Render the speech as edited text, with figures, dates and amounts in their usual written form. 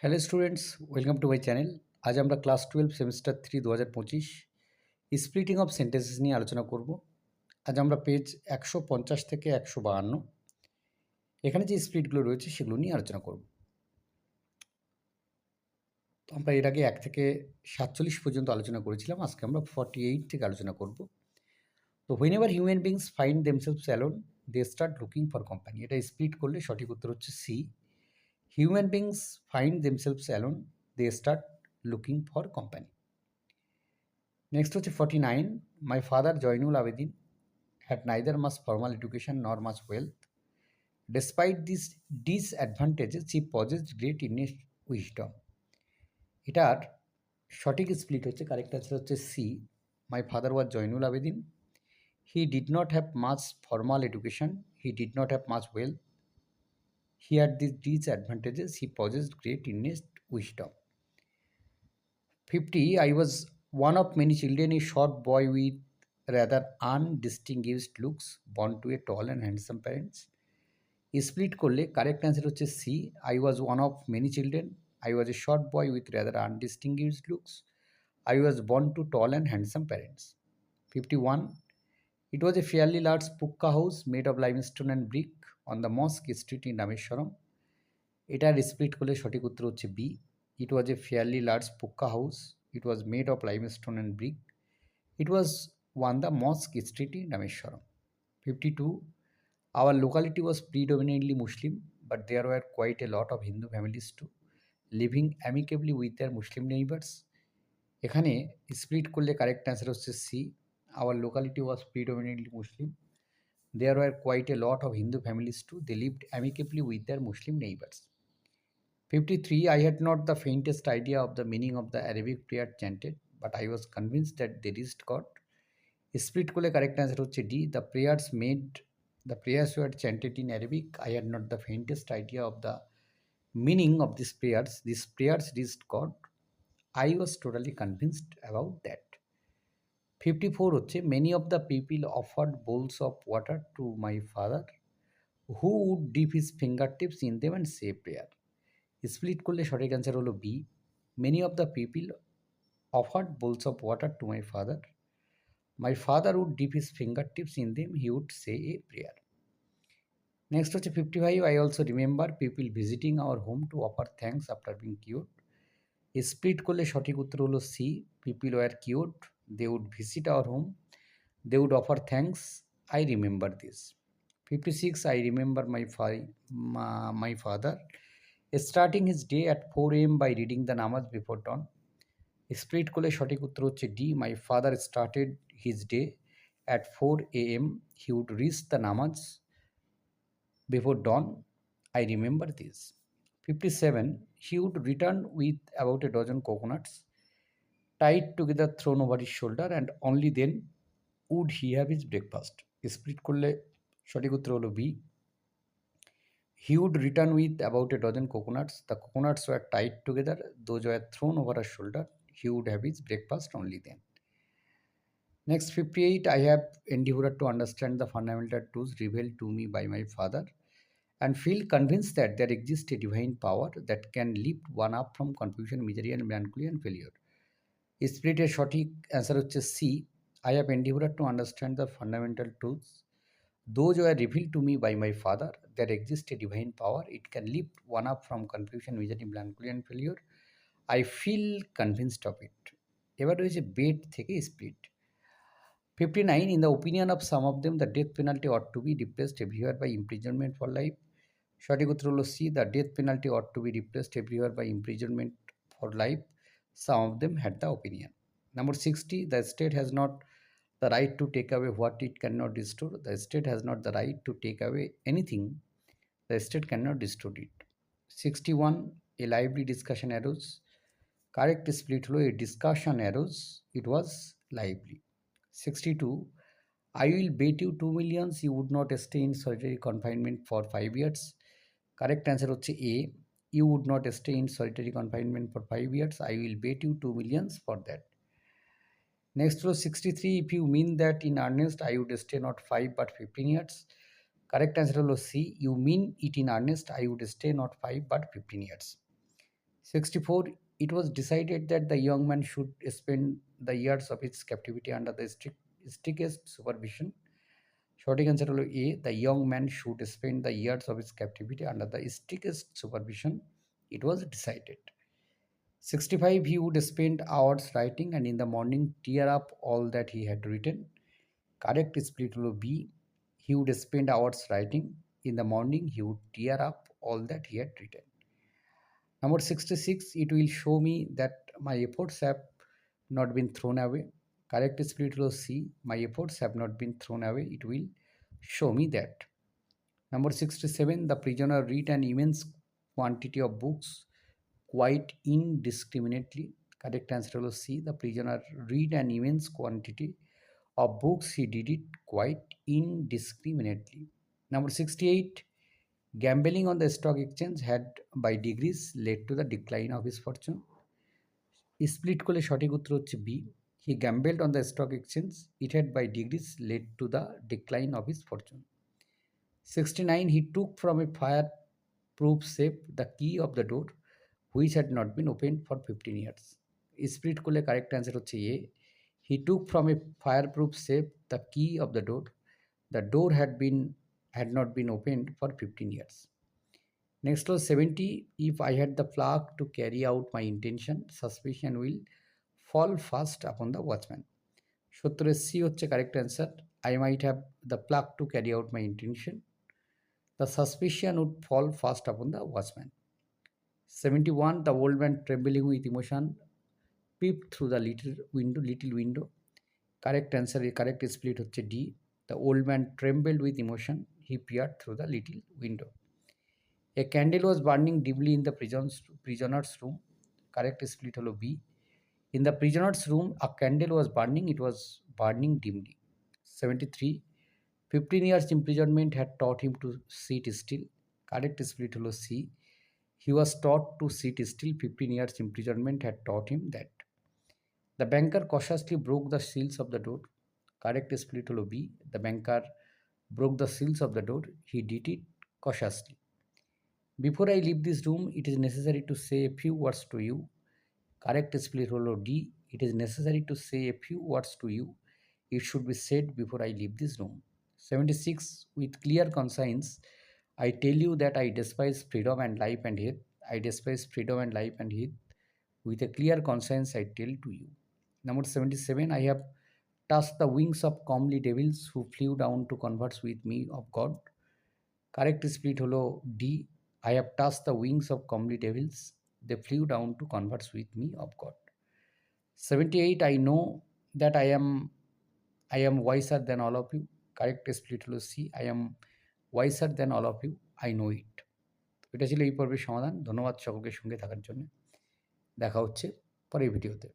Hello students, welcome to my channel. আজ আমরা class 12 semester 3 2025 splitting of sentences নিয়ে আলোচনা করব। আজ আমরা পেজ 150 থেকে 152 এখানে যে স্প্লিটগুলো রয়েছে সেগুলো নিয়ে আলোচনা করব। তো আমরা এর আগে 1 থেকে 47 পর্যন্ত আলোচনা করেছিলাম, আজকে আমরা 48 থেকে আলোচনা করব। তো whenever human beings find themselves alone they start looking for company. এটা স্প্লিট করলে সঠিক উত্তর হচ্ছে C. Human beings find themselves alone they start looking for company. Next হচ্ছে 49, my father Joinul Abedin had neither much formal education nor much wealth. Despite these disadvantages, he possessed great innate wisdom. এটার সঠিক split হচ্ছে, correct answer হচ্ছে C. My father was Zainul Abedin. He did not have much formal education, he did not have much wealth, he had this disadvantages, he possessed great innate wisdom. 50, I was one of many children, a short boy with rather undistinguished looks, born to a tall and handsome parents. Split করলে correct answer হচ্ছে C. I was one of many children, I was a short boy with rather undistinguished looks, I was born to tall and handsome parents. 51, it was a fairly large pucca house made of limestone and brick on the mosque street in Rameshwaram. এটার split করলে সঠিক উত্তর হচ্ছে B. It was a fairly large pucca house, it was made of limestone and brick, it was one the mosque street in Rameshwaram. 52, our locality was predominantly Muslim, but there were quite a lot of Hindu families too, living amicably with their Muslim neighbors. এখানে split করলে correct answer হচ্ছে C. Our locality was predominantly Muslim, there were quite a lot of Hindu families too, they lived amicably with their Muslim neighbours. 53, I had not the faintest idea of the meaning of the Arabic prayer chanted, but I was convinced that they reached God. Split করলে correct answer হচ্ছে D. The prayers were chanted in Arabic. I had not the faintest idea of the meaning of these prayers. These prayers reached God. I was totally convinced about that. 54 হচ্ছে, many of the people offered bowls of water to my father, who would dip his fingertips in them and say prayer. Split করলে সঠিক answer হলো B. Many of the people offered bowls of water to my father, my father would dip his finger tips in them, he would say a prayer. Next হচ্ছে 55, I also remember people visiting our home to offer thanks after being queued. Split করলে সঠিক উত্তর হলো C. People were queued, they would visit our home, they would offer thanks, I remember this. 56, I remember my father starting his day at 4 a.m. by reading the namaz before dawn. Split করলে সঠিক উত্তর হচ্ছে D. My father started his day at 4 a.m. He would reach the namaz before dawn, I remember this. 57, he would return with about a dozen coconuts tied together thrown over his shoulder, and only then would he have his breakfast. Split করলে সঠিক উত্তর হলো B. He would return with about a dozen coconuts. The coconuts were tied together, those were thrown over her shoulder. He would have his breakfast only then. Next 58, I have endeavored to understand the fundamental truths revealed to me by my father and feel convinced that there exists a divine power that can lift one up from confusion, misery and melancholy and failure. Split a সঠিক answer হচ্ছে C. I have endeavored to understand the fundamental truths those were revealed to me by my father. There exists a divine power. It can lift one up from confusion, misery, melancholy and failure. I feel convinced of it. এবার রয়েছে bed থেকে split. 59, in the opinion of some of them, the death penalty ought to be replaced everywhere by imprisonment for life. সঠিক উত্তর হলো C. The death penalty ought to be replaced everywhere by imprisonment for life. Some of them had the opinion. Number 60, the state has not the right to take away what it cannot restore. The state has not the right to take away anything the state cannot restore it. 61, a lively discussion arose. Correct split হলো, a discussion arose, it was lively. 62, I will bet you 2 millions you would not stay in solitary confinement for 5 years. Correct answer হচ্ছে A. You would not stay in solitary confinement for 5 years. I will bet you 2 millions for that. Next row 63, if you mean that in earnest, I would stay not 5 but 15 years. Correct answer হলো C. You mean it in earnest, I would stay not 5 but 15 years. 64. It was decided that the young man should spend the years of his captivity under the strictest supervision. Shorting answer হলো A. The young man should spend the years of his captivity under the strictest supervision. It was decided. 65. He would spend hours writing and in the morning tear up all that he had written. Correct split holo B. He would spend hours writing. In the morning he would tear up all that he had written. Number 66. It will show me that my efforts have not been thrown away. Correct split holo C. My efforts have not been thrown away. It will show me that. Number 67. The prisoner read an immense quantity of books quite indiscriminately. Correct answer was C. The prisoner read an immense quantity of books. He did it quite indiscriminately. Number 68. Gambling on the stock exchange had by degrees led to the decline of his fortune. Split করলে সঠিক উত্তর হচ্ছে B. He gambled on the stock exchange. It had by degrees led to the decline of his fortune. 69. He took from a fireproof safe the key of the door which had not been opened for 15 years. Split করলে correct answer হচ্ছে A. He took from a fireproof safe the key of the door. The door had not been opened for 15 years. Next was 70. If I had the pluck to carry out my intention, suspicion will fall fast upon the watchman. 70 C হচ্ছে correct answer. I might have the pluck to carry out my intention. The suspicion would fall fast upon the watchman. 71. The old man, trembling with emotion, peeped through the little window. Correct answer, correct split হচ্ছে D. The old man trembled with emotion. He peered through the little window. A candle was burning dimly in the prisoner's room. Correct split হলো B. In the prisoner's room, a candle was burning. It was burning dimly. 73. 15 years imprisonment had taught him to sit still. Correct split হলো C. He was taught to sit still. 15 years imprisonment had taught him that. The banker cautiously broke the seals of the door. Correct split holo B. The banker broke the seals of the door. He did it cautiously. Before I leave this room, it is necessary to say a few words to you. Correct split holo D. It is necessary to say a few words to you. It should be said before I leave this room. 76. With clear conscience, I tell you that I despise freedom and life and health. I despise freedom and life and health. With a clear conscience, I tell to you. Number 77. I have touched the wings of comely devils who flew down to converse with me of God. Correct split holo D. I have touched the wings of comely devils. They flew down to converse with me of God. 78. I know that I am wiser than all of you. Correct split হলো C. I am wiser than all of you. I know it. এটা ছিল এই পর্বের সমাধান। ধন্যবাদ সকলকে সঙ্গে থাকার জন্য। দেখা হচ্ছে পরের ভিডিওতে।